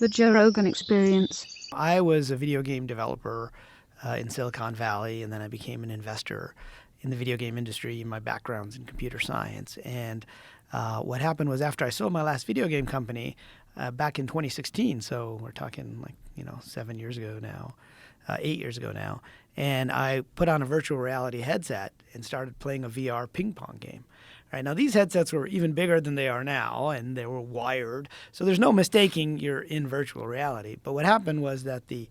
The Joe Rogan Experience. I was a video game developer in Silicon Valley, and then I became an investor in the video game industry. My background's in computer science. And what happened was after I sold my last video game company back in 2016, so we're talking 7 years ago now, 8 years ago now, and I put on a virtual reality headset and started playing a VR ping pong game. Right, now, these headsets were even bigger than they are now, and they were wired. So there's no mistaking you're in virtual reality. But what happened was that the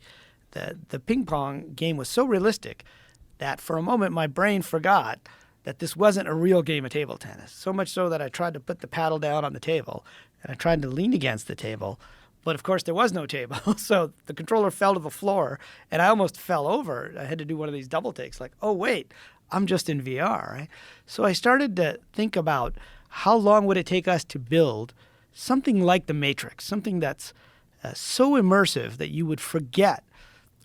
ping pong game was so realistic that for a moment my brain forgot that this wasn't a real game of table tennis. So much so that I tried to put the paddle down on the table, and I tried to lean against the table. But, of course, there was no table. So the controller fell to the floor, and I almost fell over. I had to do one of these double takes like, oh, wait, I'm just in VR, right? So I started to think about how long would it take us to build something like the Matrix, something that's so immersive that you would forget,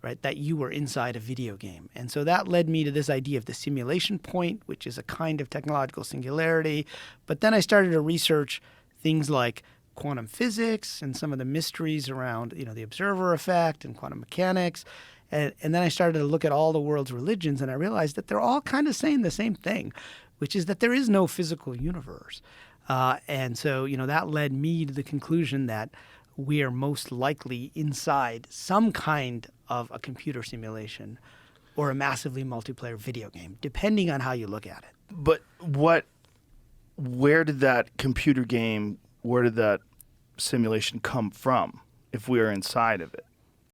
right, that you were inside a video game. And so that led me to this idea of the simulation point, which is a kind of technological singularity. But then I started to research things like quantum physics and some of the mysteries around, the observer effect and quantum mechanics. And then I started to look at all the world's religions, and I realized that they're all kind of saying the same thing, which is that there is no physical universe. And so, that led me to the conclusion that we are most likely inside some kind of a computer simulation or a massively multiplayer video game, depending on how you look at it. But where did that simulation come from if we are inside of it?